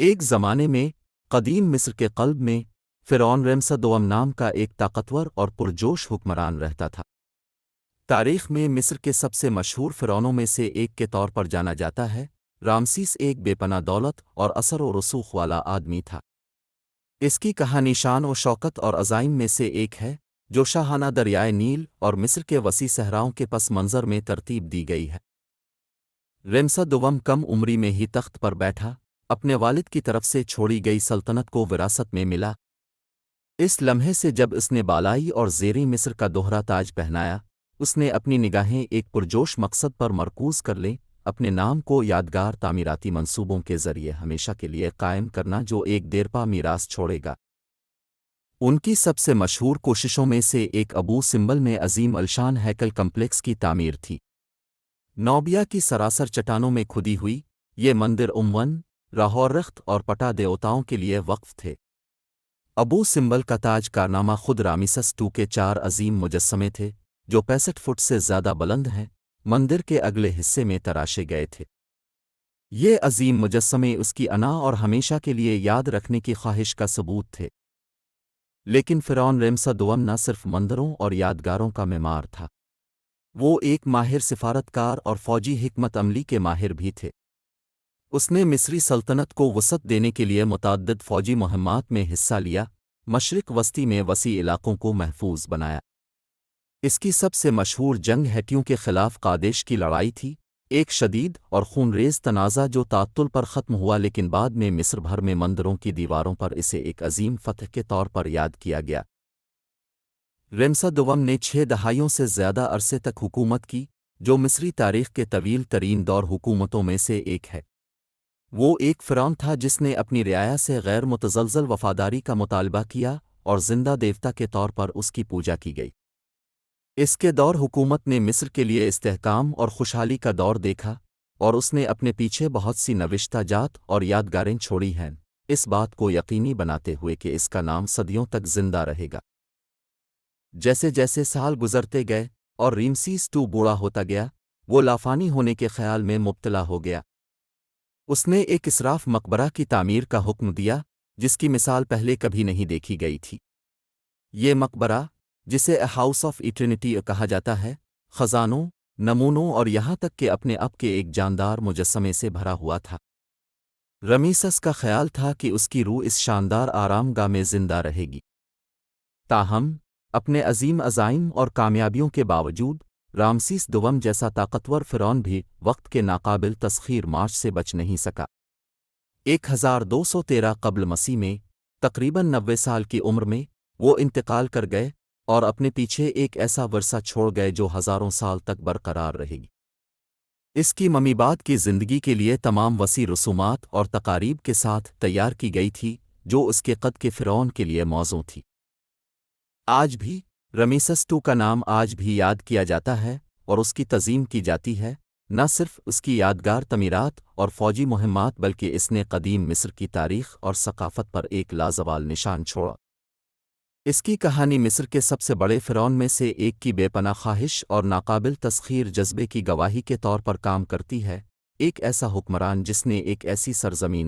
ایک زمانے میں قدیم مصر کے قلب میں فرعون رمسا دوم نام کا ایک طاقتور اور پرجوش حکمران رہتا تھا۔ تاریخ میں مصر کے سب سے مشہور فرعونوں میں سے ایک کے طور پر جانا جاتا ہے۔ رامسیس ایک بے پناہ دولت اور اثر و رسوخ والا آدمی تھا۔ اس کی کہانی شان و شوکت اور عزائم میں سے ایک ہے جو شاہانہ دریائے نیل اور مصر کے وسیع صحراؤں کے پس منظر میں ترتیب دی گئی ہے۔ رمسا دوم کم عمری میں ہی تخت پر بیٹھا، اپنے والد کی طرف سے چھوڑی گئی سلطنت کو وراثت میں ملا۔ اس لمحے سے جب اس نے بالائی اور زیریں مصر کا دوہرا تاج پہنایا، اس نے اپنی نگاہیں ایک پرجوش مقصد پر مرکوز کر لیں، اپنے نام کو یادگار تعمیراتی منصوبوں کے ذریعے ہمیشہ کے لیے قائم کرنا جو ایک دیرپا میراث چھوڑے گا۔ ان کی سب سے مشہور کوششوں میں سے ایک ابو سمبل میں عظیم الشان ہیکل کمپلیکس کی تعمیر تھی۔ نوبیا کی سراسر چٹانوں میں کھدی ہوئی، یہ مندر امون، راہورخت اور پٹا دیوتاؤں کے لیے وقف تھے۔ ابو سمبل کا تاج کارنامہ خود رامسس II کے 4 عظیم مجسمے تھے جو 65 فٹ سے زیادہ بلند ہیں، مندر کے اگلے حصے میں تراشے گئے تھے۔ یہ عظیم مجسمے اس کی انا اور ہمیشہ کے لیے یاد رکھنے کی خواہش کا ثبوت تھے۔ لیکن فرعون رمسا دوم نہ صرف مندروں اور یادگاروں کا معمار تھا، وہ ایک ماہر سفارتکار اور فوجی حکمت عملی کے ماہر بھی تھے۔ اس نے مصری سلطنت کو وسعت دینے کے لیے متعدد فوجی مہمات میں حصہ لیا، مشرق وسطی میں وسیع علاقوں کو محفوظ بنایا۔ اس کی سب سے مشہور جنگ ہیٹیوں کے خلاف قادش کی لڑائی تھی، ایک شدید اور خونریز تنازع جو تعطل پر ختم ہوا لیکن بعد میں مصر بھر میں مندروں کی دیواروں پر اسے ایک عظیم فتح کے طور پر یاد کیا گیا۔ رمسا دوم نے 6 دہائیوں سے زیادہ عرصے تک حکومت کی، جو مصری تاریخ کے طویل ترین دور حکومتوں میں سے ایک ہے۔ وہ ایک فرعون تھا جس نے اپنی رعایا سے غیر متزلزل وفاداری کا مطالبہ کیا اور زندہ دیوتا کے طور پر اس کی پوجا کی گئی۔ اس کے دور حکومت نے مصر کے لیے استحکام اور خوشحالی کا دور دیکھا، اور اس نے اپنے پیچھے بہت سی نوشتہ جات اور یادگاریں چھوڑی ہیں، اس بات کو یقینی بناتے ہوئے کہ اس کا نام صدیوں تک زندہ رہے گا۔ جیسے جیسے سال گزرتے گئے اور رامسیس II بوڑھا ہوتا گیا، وہ لافانی ہونے کے خیال میں مبتلا ہو گیا۔ اس نے ایک اسراف مقبرہ کی تعمیر کا حکم دیا جس کی مثال پہلے کبھی نہیں دیکھی گئی تھی۔ یہ مقبرہ، جسے ہاؤس آف ایٹرنیٹی کہا جاتا ہے، خزانوں، نمونوں اور یہاں تک کہ اپنے اب کے ایک جاندار مجسمے سے بھرا ہوا تھا۔ رمیسس کا خیال تھا کہ اس کی روح اس شاندار آرام گاہ میں زندہ رہے گی۔ تاہم، اپنے عظیم عزائم اور کامیابیوں کے باوجود، رامسیس دوم جیسا طاقتور فرعون بھی وقت کے ناقابل تسخیر مارچ سے بچ نہیں سکا۔ 1213 قبل مسیح میں، تقریباً 90 سال کی عمر میں، وہ انتقال کر گئے اور اپنے پیچھے ایک ایسا ورثہ چھوڑ گئے جو ہزاروں سال تک برقرار رہے گی۔ اس کی ممی بعد کی زندگی کے لیے تمام وسیع رسومات اور تقاریب کے ساتھ تیار کی گئی تھی جو اس کے قد کے فرعون کے لیے موزوں تھی۔ آج بھی رامسس II کا نام آج بھی یاد کیا جاتا ہے اور اس کی تعظیم کی جاتی ہے، نہ صرف اس کی یادگار تعمیرات اور فوجی مہمات بلکہ اس نے قدیم مصر کی تاریخ اور ثقافت پر ایک لازوال نشان چھوڑا۔ اس کی کہانی مصر کے سب سے بڑے فرعون میں سے ایک کی بے پناہ خواہش اور ناقابل تسخیر جذبے کی گواہی کے طور پر کام کرتی ہے، ایک ایسا حکمران جس نے ایک ایسی سرزمین